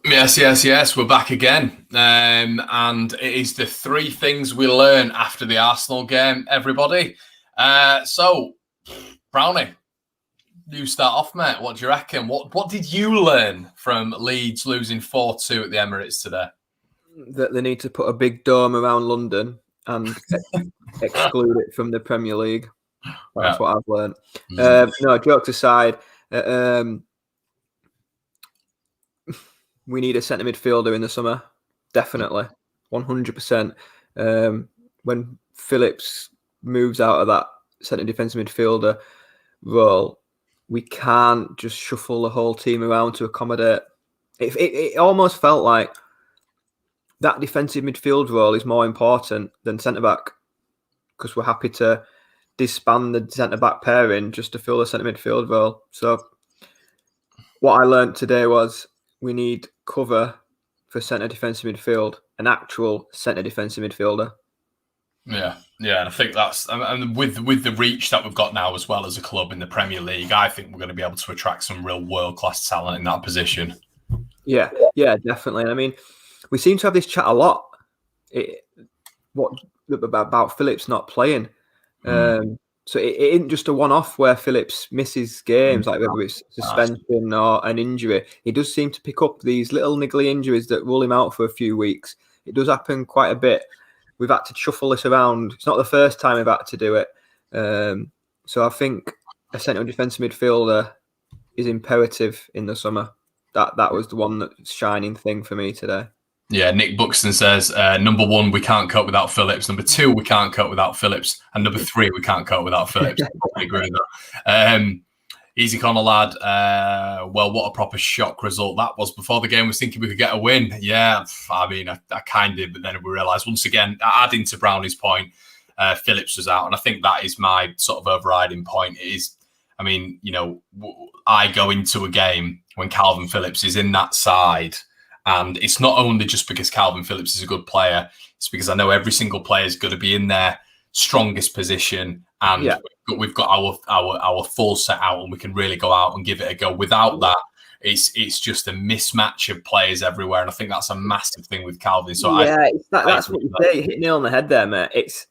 Yes. We're back again. And it is the three things we learn after the Arsenal game, everybody. So, Brownie, you start off, mate. What do you reckon? What did you learn from Leeds losing 4-2 at the Emirates today? That they need to put a big dome around London and exclude it from the Premier League. That's what I've learned. No, jokes aside, we need a centre midfielder in the summer. Definitely. 100%. When Phillips moves out of that centre defensive midfielder role, we can't just shuffle the whole team around to accommodate. It almost felt like that defensive midfield role is more important than centre-back, because we're happy to disband the centre-back pairing just to fill the centre midfield role. So what I learned today was we need cover for centre defensive midfield, an actual centre defensive midfielder. Yeah, and I think that's, and with the reach that we've got now as well as a club in the Premier League, I think we're going to be able to attract some real world-class talent in that position. Yeah, definitely. I mean, we seem to have this chat a lot about Phillips not playing. So it isn't just a one-off where Phillips misses games, like whether it's suspension or an injury. He does seem to pick up these little niggly injuries that rule him out for a few weeks. It does happen quite a bit. We've had to shuffle this around. It's not the first time we've had to do it. So I think a centre defensive midfielder is imperative in the summer. That was the one shining thing for me today. Yeah, Nick Buxton says, number one, we can't cope without Phillips. Number two, we can't cope without Phillips. And number three, we can't cope without Phillips. I agree with that. Easy Connor lad, well, what a proper shock result that was. Before the game, I was thinking we could get a win. Yeah, I mean, I kind of did, but then we realised, once again, adding to Brownie's point, Phillips was out. And I think that is my sort of overriding point. It is, I mean, you know, I go into a game when Calvin Phillips is in that side, and it's not only just because Calvin Phillips is a good player, it's because I know every single player is going to be in their strongest position, and we've got our full set out, and we can really go out and give it a go. Without that, it's just a mismatch of players everywhere, and I think that's a massive thing with Calvin. So that's what you say. You hit the nail on the head there, mate. It's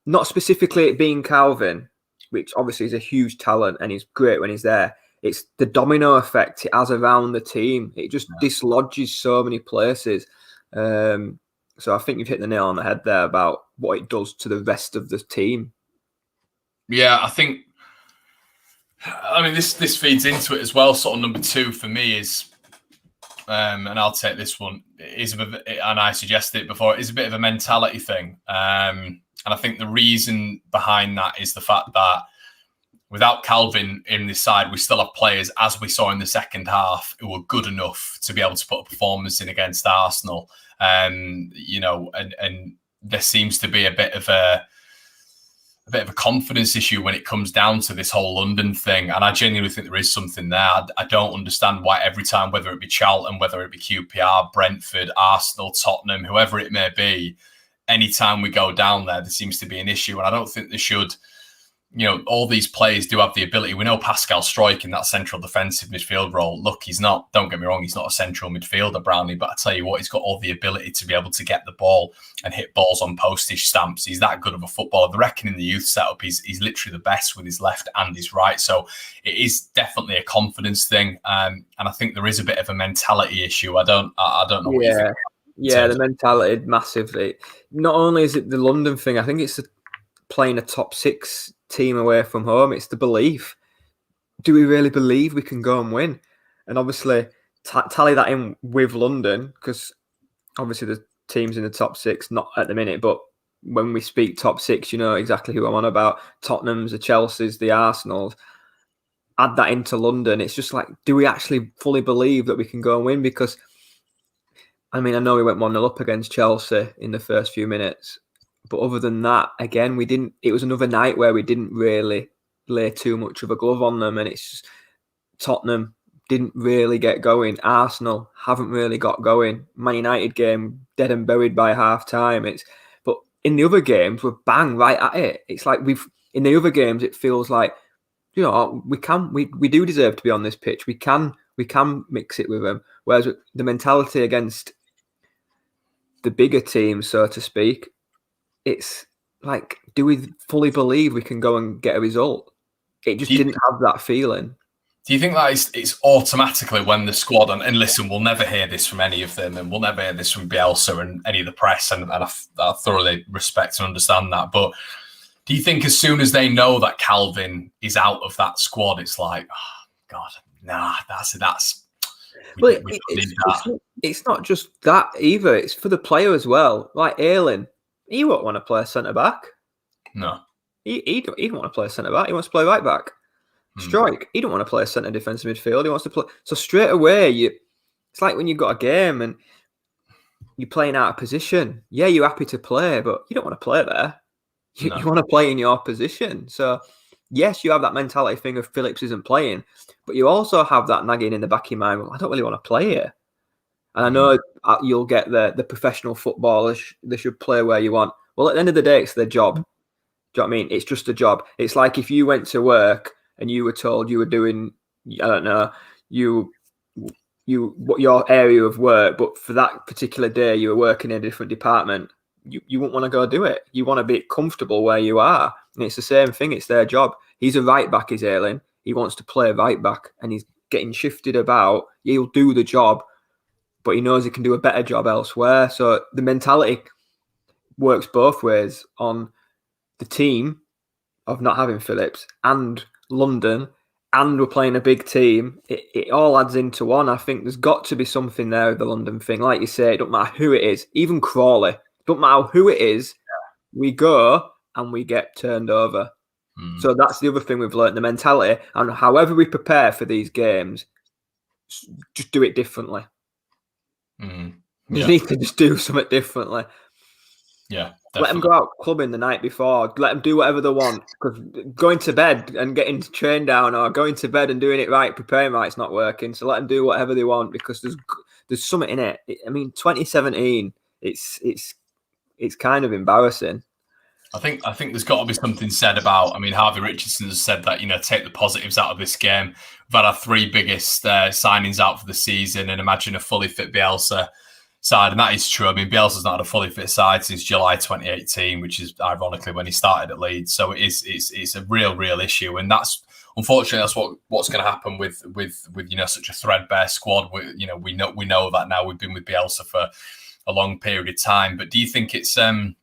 not specifically it being Calvin, which obviously is a huge talent and he's great when he's there. It's the domino effect it has around the team. It just dislodges so many places. So I think you've hit the nail on the head there about what it does to the rest of the team. Yeah, I think, I mean, this feeds into it as well. Sort of number two for me is, and I'll take this one, is a bit, and I suggested it before, it is a bit of a mentality thing. And I think the reason behind that is the fact that without Calvin in this side, we still have players, as we saw in the second half, who were good enough to be able to put a performance in against Arsenal. You know, and there seems to be a bit of a confidence issue when it comes down to this whole London thing. And I genuinely think there is something there. I don't understand why every time, whether it be Charlton, whether it be QPR, Brentford, Arsenal, Tottenham, whoever it may be, anytime we go down there seems to be an issue. And I don't think they should. You know, all these players do have the ability. We know Pascal Struijk in that central defensive midfield role. Look, he's not, don't get me wrong, he's not a central midfielder, Brownie, but I tell you what, he's got all the ability to be able to get the ball and hit balls on postage stamps. He's that good of a footballer. I reckon in the youth setup, he's literally the best with his left and his right. So it is definitely a confidence thing. And I think there is a bit of a mentality issue. I don't know what you think. Yeah, the mentality, massively. Not only is it the London thing, I think it's playing a top six team away from home. It's the belief. Do we really believe we can go and win? And obviously tally that in with London, because obviously the teams in the top six, not at the minute, but when we speak top six, you know exactly who I'm on about. Tottenham's, the Chelsea's, the Arsenals. Add that into London. It's just like, do we actually fully believe that we can go and win? Because, I mean, I know we went 1-0 up against Chelsea in the first few minutes, but other than that, again, we didn't. It was another night where we didn't really lay too much of a glove on them, and it's just, Tottenham didn't really get going. Arsenal haven't really got going. Man United game dead and buried by half time. But in the other games, we're bang right at it. It's like in the other games, it feels like, you know, we do deserve to be on this pitch. We can We can mix it with them. Whereas the mentality against the bigger teams, so to speak, it's like, do we fully believe we can go and get a result? It just didn't have that feeling. Do you think that it's automatically when the squad, and listen, we'll never hear this from any of them, and we'll never hear this from Bielsa and any of the press, and I thoroughly respect and understand that. But do you think as soon as they know that Calvin is out of that squad, it's like, oh, God, nah, that's Well, it's not just that either. It's for the player as well. Like Ayling, he won't want to play centre back. No, he don't want to play centre back. He wants to play right back. Strike, he don't want to play centre defensive midfield. He wants to play. So straight away, it's like when you've got a game and you're playing out of position. Yeah, you're happy to play, but you don't want to play there. You want to play in your position. So yes, you have that mentality thing of Phillips isn't playing, but you also have that nagging in the back of your mind. Well, I don't really want to play here. And I know you'll get the professional footballers. They should play where you want. Well, at the end of the day, it's their job. Do you know what I mean? It's just a job. It's like if you went to work and you were told you were doing, I don't know, what your area of work, but for that particular day you were working in a different department, you wouldn't want to go do it. You want to be comfortable where you are. And it's the same thing. It's their job. He's a right back, is Ayling. He wants to play right back and he's getting shifted about. He'll do the job, but he knows he can do a better job elsewhere. So the mentality works both ways on the team of not having Phillips and London, and we're playing a big team. It all adds into one. I think there's got to be something there with the London thing. Like you say, it don't matter who it is, even Crawley, don't matter who it is, we go and we get turned over. So that's the other thing we've learned, the mentality. And however we prepare for these games, just do it differently. You need to just do something differently. Yeah, definitely. Let them go out clubbing the night before. Let them do whatever they want. Because going to bed and getting the train down, or going to bed and doing it right, preparing right, it's not working. So let them do whatever they want, because there's something in it. I mean, 2017, it's kind of embarrassing. I think there's got to be something said about. I mean, Harvey Richardson has said that, take the positives out of this game. We've had our three biggest signings out for the season, and imagine a fully fit Bielsa side, and that is true. I mean, Bielsa's not had a fully fit side since July 2018, which is ironically when he started at Leeds. So it's a real issue, and that's unfortunately that's what's going to happen with such a threadbare squad. We know that now. We've been with Bielsa for a long period of time, but do you think it's some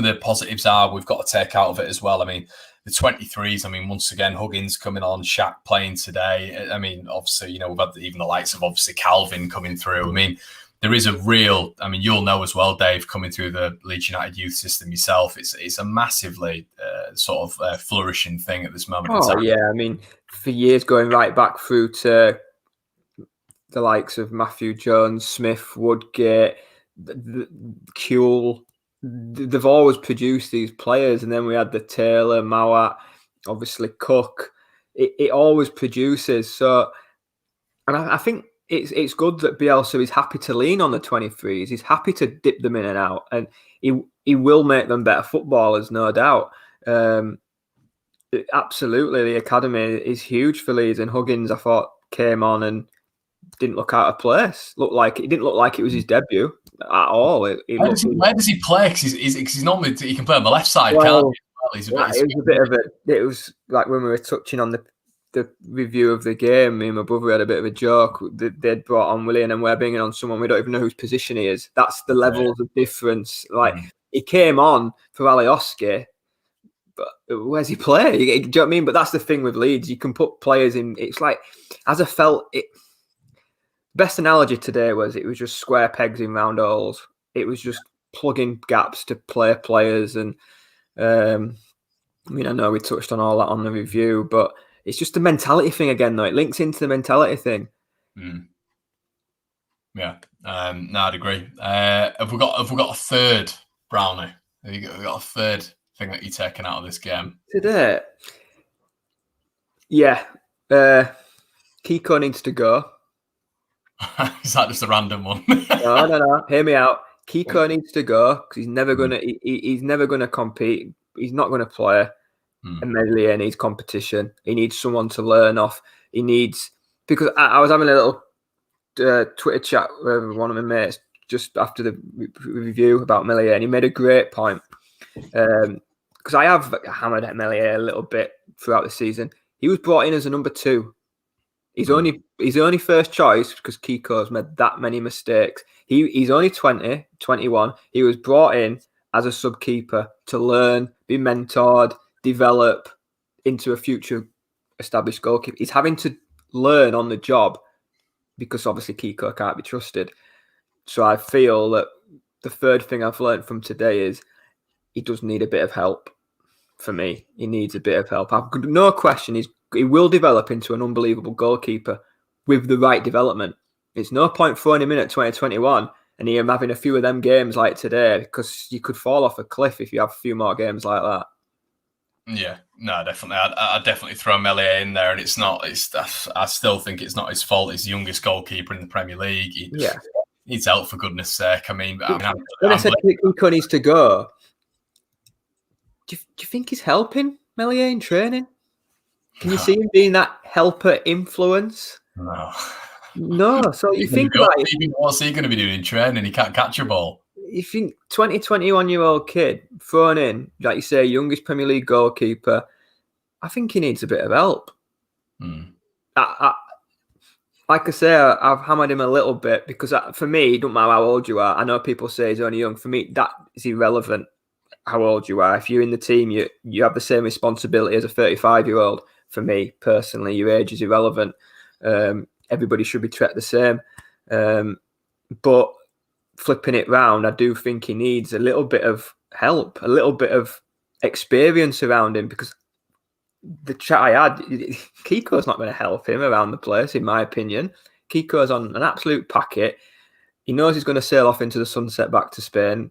of the positives are we've got to take out of it as well? I mean, the 23s, I mean, once again, Huggins coming on, Shaq playing today. I mean, obviously, we've had even the likes of obviously Calvin coming through. I mean, there is a real, I mean, you'll know as well, Dave, coming through the Leeds United youth system yourself, it's a massively flourishing thing at this moment in time. Yeah, I mean, for years going right back through to the likes of Matthew Jones, Smith, Woodgate, Kuehl, they've always produced these players. And then we had the Taylor, Mowat, obviously Cook. It always produces. So, and I think it's good that Bielsa is happy to lean on the 23s. He's happy to dip them in and out, and he will make them better footballers, no doubt. Absolutely, the academy is huge for Leeds, and Huggins, I thought, came on and didn't look out of place. It didn't look like it was his debut at all. Where does he play? Because he's normally he can play on the left side, well, can't he? It was like when we were touching on the review of the game, me and my brother had a bit of a joke. They'd brought on Willian and we're bringing on someone we don't even know whose position he is. That's the levels of difference. Like, he came on for Alioski, but where's he play? Do you know what I mean? But that's the thing with Leeds. You can put players in. It's like, as I felt, best analogy today was it was just square pegs in round holes. It was just plugging gaps to play players. And I mean, I know we touched on all that on the review, but it's just the mentality thing again, though. It links into the mentality thing. Yeah, no, I'd agree. Have we got a third, Brownie? Have we got a third thing that you're taking out of this game today? Yeah, Kiko needs to go. Is that just a random one? No. Hear me out. Kiko needs to go because he's never gonna. He's never gonna compete. He's not gonna play. And Meslier needs competition. He needs someone to learn off. He needs because I was having a little Twitter chat with one of my mates just after the review about Meslier, and he made a great point. Because I have hammered at Meslier a little bit throughout the season. He was brought in as a number 2. He's only first choice because Kiko's made that many mistakes. He's only 20, 21. He was brought in as a sub-keeper to learn, be mentored, develop into a future established goalkeeper. He's having to learn on the job because obviously Kiko can't be trusted. So I feel that the third thing I've learned from today is he does need a bit of help. For me, he needs a bit of help. No question, he will develop into an unbelievable goalkeeper with the right development. It's no point throwing him in at 2021 and him having a few of them games like today, because you could fall off a cliff if you have a few more games like that. Yeah, no, definitely. I'd definitely throw Meslier in there, and I still think it's not his fault. He's the youngest goalkeeper in the Premier League. He needs help, for goodness sake. When I said Kiko needs to go, do you think he's helping Meslier in training? Can you see him being that helper influence? No. So you think about it. What's he going to be doing in training? He can't catch a ball. You think 21-year-old kid thrown in, like you say, youngest Premier League goalkeeper, I think he needs a bit of help. Like I say, I've hammered him a little bit because for me, it doesn't matter how old you are. I know people say he's only young. For me, that is irrelevant how old you are. If you're in the team, you have the same responsibility as a 35-year-old. For me, personally, your age is irrelevant. Everybody should be treated the same. But flipping it round, I do think he needs a little bit of help, a little bit of experience around him, because the chat I had, Kiko's not going to help him around the place, in my opinion. Kiko's on an absolute packet. He knows he's going to sail off into the sunset back to Spain.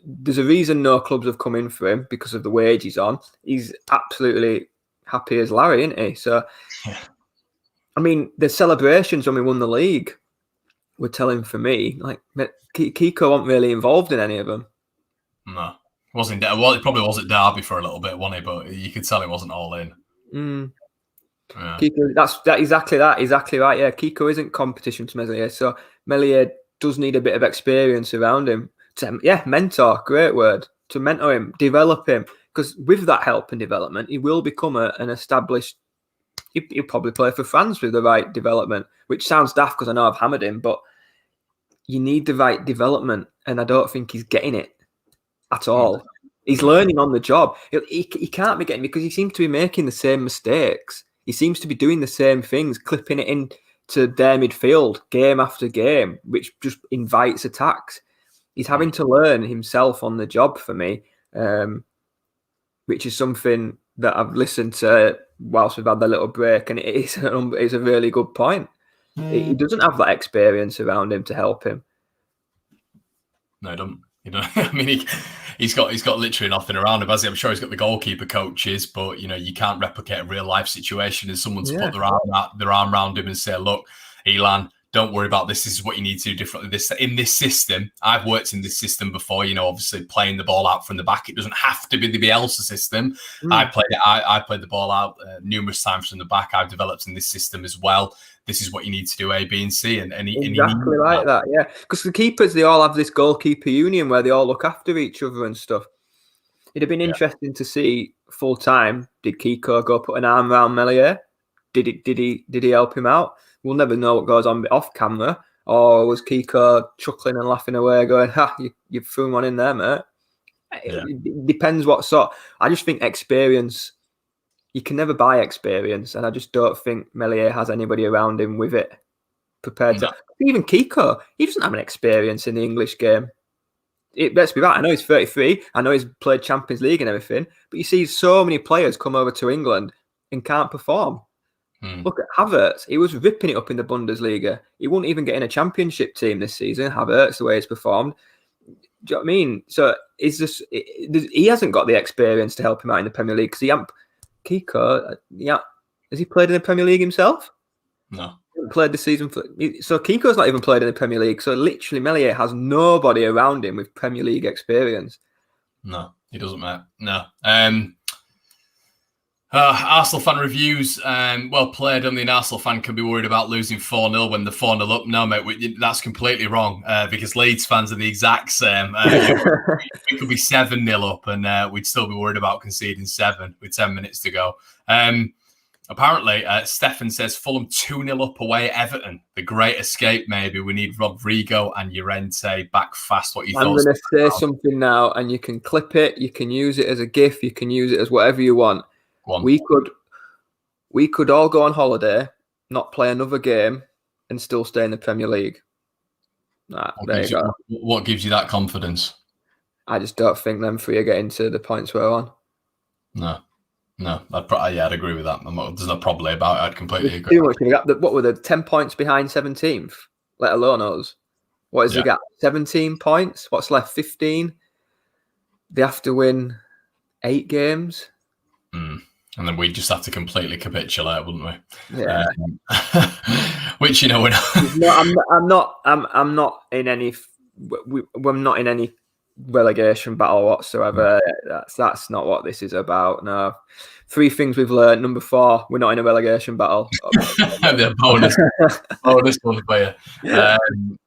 There's a reason no clubs have come in for him, because of the wage he's on. He's absolutely happy as Larry, isn't he? So, I mean, the celebrations when we won the league were telling for me. Like, Kiko wasn't really involved in any of them. No. It probably was at Derby for a little bit, wasn't it? But you could tell he wasn't all in. Yeah. Kiko, that's exactly right. Yeah, Kiko isn't competition to Meslier, so Meslier does need a bit of experience around him. Mentor, great word. To mentor him, develop him, because with that help and development, he will become an established. He'll probably play for France with the right development, which sounds daft because I know I've hammered him, but you need the right development, and I don't think he's getting it at all. He's learning on the job. He can't be getting, because he seems to be making the same mistakes. He seems to be doing the same things, clipping it into their midfield game after game, which just invites attacks. He's having to learn himself on the job for me, which is something that I've listened to whilst we've had the little break, and it's a really good point. He doesn't have that experience around him to help him. No, he don't. I mean, he's got literally nothing around him, has he? I'm sure he's got the goalkeeper coaches, but you can't replicate a real life situation as someone to put their arm around him and say, "Look, Elan, don't worry about this. This is what you need to do differently. In this system, I've worked in this system before. Obviously playing the ball out from the back. It doesn't have to be the Bielsa system. I played the ball out numerous times from the back. I've developed in this system as well. This is what you need to do, A, B, and C." And exactly like that, yeah. Because the keepers, they all have this goalkeeper union where they all look after each other and stuff. It'd have been interesting to see full time. Did Kiko go put an arm around Meslier? Did he help him out? We'll never know what goes on off camera. Or was Kiko chuckling and laughing away, going, you threw one in there, mate? Yeah. It depends what sort. I just think experience. You can never buy experience, and I just don't think Meslier has anybody around him with it prepared to. Even Kiko, he doesn't have an experience in the English game. Let's be right. I know he's 33. I know he's played Champions League and everything, but you see so many players come over to England and can't perform. Look at Havertz. He was ripping it up in the Bundesliga. He wouldn't even get in a championship team this season. Havertz, the way he's performed. Do you know what I mean? So he hasn't got the experience to help him out in the Premier League, because he hasn't. Kiko, has he played in the Premier League himself? No. He hasn't played this season. So Kiko's not even played in the Premier League. So literally, Meslier has nobody around him with Premier League experience. No, he doesn't, mate. No. Arsenal fan reviews. Well played. Only an Arsenal fan can be worried about losing 4-0 when they're 4-0 up. No, mate, that's completely wrong because Leeds fans are the exact same. We could be 7-0 up and we'd still be worried about conceding 7 with 10 minutes to go. Apparently, Stefan says Fulham 2-0 up away at Everton. The great escape, maybe. We need Rodrigo and Llorente back fast. What you I'm thought? going to say something now, and you can clip it. You can use it as a GIF. You can use it as whatever you want. We could all go on holiday, not play another game, and still stay in the Premier League. There you go. What gives you that confidence? I just don't think them three are getting to the points we're on. No, I'd agree with that. There's no probably about it. I'd completely agree. Too much. What were the 10 points behind 17th, let alone us? What is the gap? 17 points? What's left? 15? They have to win 8 games. And then we'd just have to completely capitulate, wouldn't we? Yeah. Which, you know, we're not. I'm not in any. We're not in any relegation battle whatsoever. That's not what this is about. No. 3 things we've learned. Number 4, we're not in a relegation battle. The bonus one for you.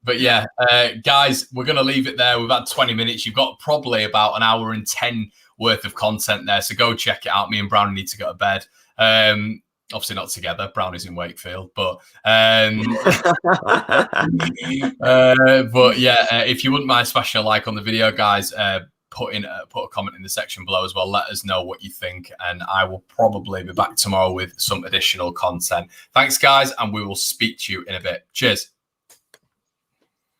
But yeah, guys, we're going to leave it there. We've had 20 minutes. You've got probably about an hour and 10 worth of content there. So go check it out. Me and Brownie need to go to bed. Obviously not together. Brownie's in Wakefield, but yeah, if you wouldn't mind smashing a like on the video, guys, put a comment in the section below as well. Let us know what you think, and I will probably be back tomorrow with some additional content. Thanks, guys, and we will speak to you in a bit. Cheers.